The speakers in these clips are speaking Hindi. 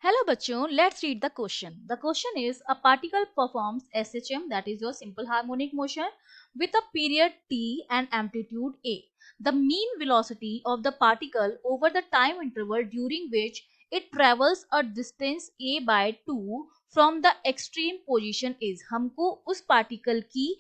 Hello बच्चों, let's read the question. The question is a particle performs SHM, that is your simple harmonic motion, with a period t and amplitude a. The mean velocity of the particle over the time interval during which it travels a distance a by 2 from the extreme position is. हमको उस पार्टिकल की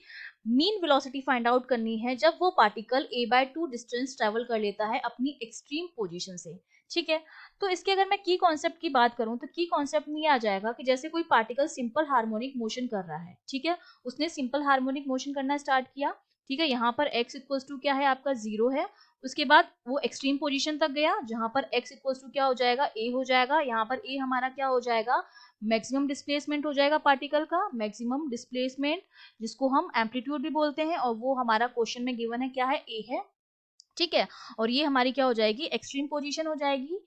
मीन वेलोसिटी फाइंड आउट करनी है जब वो particle a by 2 distance travel कर लेता है अपनी एक्सट्रीम पोजीशन से. ठीक है, तो इसके अगर मैं की कॉन्सेप्ट की बात करूं तो की कॉन्सेप्ट में ये आ जाएगा कि जैसे कोई पार्टिकल सिंपल हार्मोनिक मोशन कर रहा है. ठीक है, उसने सिंपल हार्मोनिक मोशन करना स्टार्ट किया. ठीक है, यहाँ पर x इक्वल्स टू क्या है आपका 0 है. उसके बाद वो एक्सट्रीम पोजीशन तक गया जहां पर x इक्वल्स टू क्या हो जाएगा a हो जाएगा. यहाँ पर a हमारा क्या हो जाएगा, मैक्सिमम डिस्प्लेसमेंट हो जाएगा पार्टिकल का, मैक्सिमम डिस्प्लेसमेंट जिसको हम एम्पलीट्यूड भी बोलते हैं, और वो हमारा क्वेश्चन में गिवन है क्या है, a है. ठीक है, और ये हमारी क्या हो जाएगी, एक्सट्रीम पोजीशन हो जाएगी,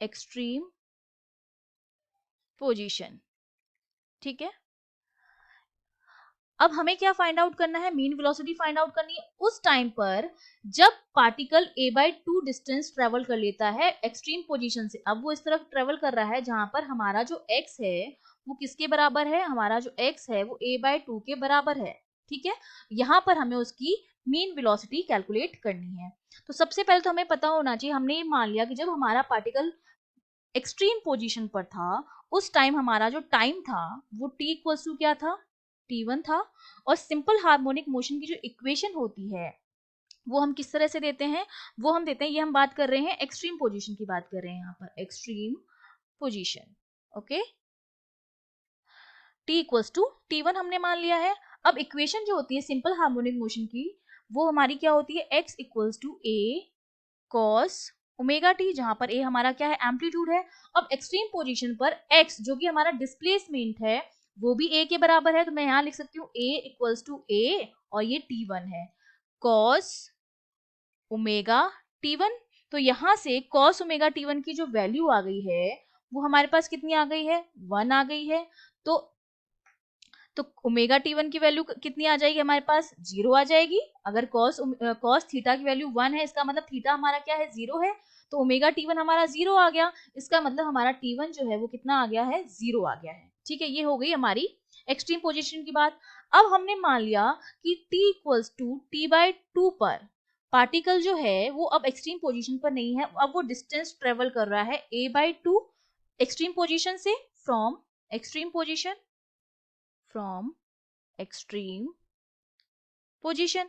एक्सट्रीम पोजीशन. ठीक है, अब हमें क्या फाइंड आउट करना है, मीन वेलोसिटी फाइंड आउट करनी है उस टाइम पर जब particle a by 2 distance travel कर लेता है एक्सट्रीम पोजीशन से. अब वो इस तरफ ट्रेवल कर रहा है जहां पर हमारा जो x है वो किसके बराबर है, हमारा जो x है वो a by 2 के बराबर है. ठीक है, यहां पर हमें उसकी मीन वेलोसिटी कैलकुलेट करनी है. तो सबसे पहले तो हमें पता होना चाहिए, हमने ये मान लिया कि जब हमारा पार्टिकल एक्सट्रीम पोजीशन पर था उस टाइम हमारा जो टाइम था वो t इक्वल्स टू क्या था, t1 था. और सिंपल हार्मोनिक मोशन की जो इक्वेशन होती है वो हम किस तरह से देते हैं, वो हम देते हैं, ये हम बात कर रहे हैं एक्सट्रीम पोजीशन की बात कर रहे हैं, यहाँ पर extreme position. Okay, t equals to t1 हमने मान लिया है. अब इक्वेशन जो होती है सिंपल हार्मोनिक मोशन की वो हमारी क्या होती है, x equals to a cos omega T, जहां पर a हमारा क्या है, एम्पलीट्यूड है. अब एक्सट्रीम पोजीशन पर x जो कि हमारा डिस्प्लेसमेंट है वो भी a के बराबर है, तो मैं यहां लिख सकती हूँ a इक्वल्स टू a और ये t1 है, cos ओमेगा t1. तो यहां से cos ओमेगा t1 की जो वैल्यू आ गई है वो हमारे पास कितनी आ गई है, 1 आ गई है. तो ओमेगा टी1 की वैल्यू कितनी आ जाएगी हमारे पास, 0 आ जाएगी. अगर कॉस थीटा की वैल्यू 1 है इसका मतलब थीटा हमारा क्या है, 0 है. तो ओमेगा टी1 हमारा 0 आ गया, इसका मतलब हमारा टी1 जो है वो कितना आ गया है, 0 आ गया है. ठीक है, ये हो गई हमारी एक्सट्रीम पोजीशन की बात. अब हमने मान लिया कि t equals to T by 2 पर पार्टिकल जो है वो अब एक्सट्रीम पोजीशन पर नहीं है, अब वो डिस्टेंस ट्रेवल कर रहा है a बाई 2 एक्सट्रीम पोजीशन से, from extreme position, from extreme position.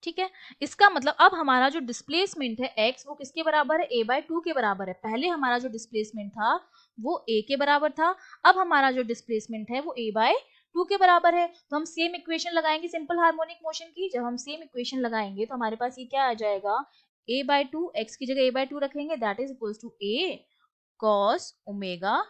ठीक है, इसका मतलब अब हमारा जो डिस्प्लेसमेंट है x वो किसके बराबर है, a बाय 2 के बराबर है. पहले हमारा जो डिस्प्लेसमेंट था वो a के बराबर था, अब हमारा जो डिस्प्लेसमेंट है वो a बाय 2 के बराबर है. तो हम सेम इक्वेशन लगाएंगे सिंपल हार्मोनिक मोशन की. जब हम सेम इक्वेशन लगाएंगे तो हमारे पास ये क्या आ जाएगा, a बाय 2, x की जगह a बाय 2 रखेंगे, that is equals to a cos omega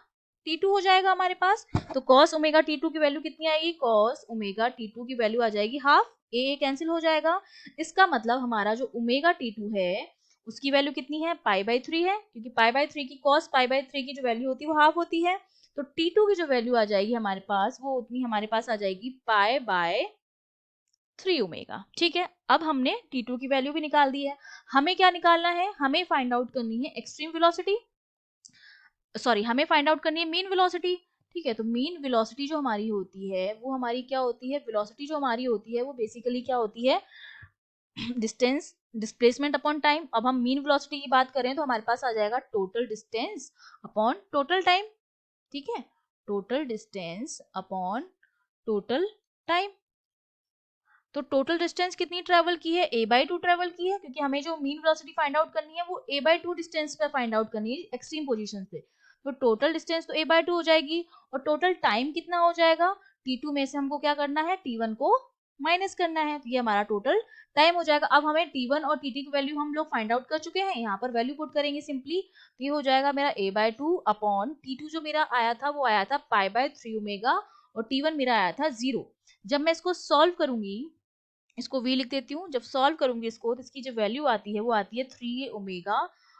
t2 हो जाएगा हमारे पास. तो cos ओमेगा t2 की वैल्यू कितनी आएगी, cos ओमेगा t2 की वैल्यू आ जाएगी हाफ, a कैंसिल हो जाएगा. इसका मतलब हमारा जो ओमेगा t2 है उसकी वैल्यू कितनी है, पाई बाई 3 है, क्योंकि पाई बाई 3 की cos पाई बाई 3 की जो वैल्यू होती है वो हाफ होती है. तो t2 की जो वैल्यू आ जाएगी हमारे पास वो उतनी हमारे पास आ जाएगी पाई बाय 3 ओमेगा. ठीक है, अब हमने t2 की वैल्यू भी निकाल दी है. हमें क्या निकालना है, हमें फाइंड आउट करनी है एक्सट्रीम वेलोसिटी, सॉरी हमें फाइंड आउट करनी है मीन वेलोसिटी. ठीक है, तो मीन वेलोसिटी जो हमारी होती है वो हमारी क्या होती है, वेलोसिटी जो हमारी होती है वो बेसिकली क्या होती है, डिस्टेंस डिस्प्लेसमेंट अपॉन टाइम. अब हम मीन वेलोसिटी की बात करें तो हमारे पास आ जाएगा total distance upon total time. ठीक है, total distance upon total time. तो टोटल डिस्टेंस कितनी ट्रेवल की है, a बाई 2 ट्रेवल की है, क्योंकि हमें जो मीन वेलोसिटी फाइंड आउट करनी है वो a बाई 2 डिस्टेंस पे फाइंड आउट करनी है एक्सट्रीम पोजीशन से. तो टोटल डिस्टेंस तो a बाई 2 हो जाएगी, और टोटल टाइम कितना हो जाएगा, t2 में से हमको क्या करना है, t1 को माइनस करना है, तो ये हमारा टोटल टाइम हो जाएगा. अब हमें t1 और tt की वैल्यू हम लोग फाइंड आउट कर चुके हैं, यहाँ पर वैल्यू पुट करेंगे सिंपली, तो ये हो जाएगा मेरा a बाई 2 अपॉन t2 जो मेरा आया था वो आया था पाई बाय 3 ओमेगा, और t1 मेरा आया था 0. जब मैं इसको सॉल्व करूंगी, इसको v लिख देती हूँ, जब सॉल्व करूंगी इसको तो इसकी जो वैल्यू आती है वो आती है 3 ओमेगा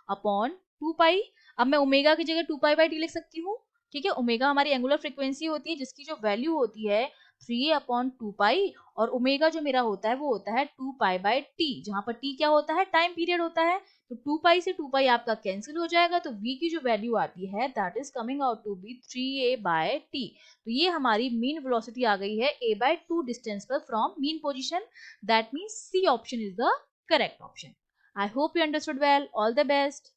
अपॉन 2 पाई. अब मैं ओमेगा की जगह 2 पाई बाई टी लिख सकती हूँ. ठीक है, ओमेगा हमारी एंगुलर फ्रीक्वेंसी होती है जिसकी जो वैल्यू होती है 3 अपॉन 2 पाई, और ओमेगा जो मेरा होता है वो होता है 2 पाई बाई टी, जहां पर टी क्या होता है, टाइम पीरियड होता है. तो 2 पाई से 2 पाई आपका कैंसिल हो जाएगा, तो v की जो वैल्यू आती है that is coming out to be 3a/t। तो ये हमारी मीन वेलोसिटी आ गई है a/2 डिस्टेंस पर from mean position. That means C option is the correct option. I hope you understood well. All the best.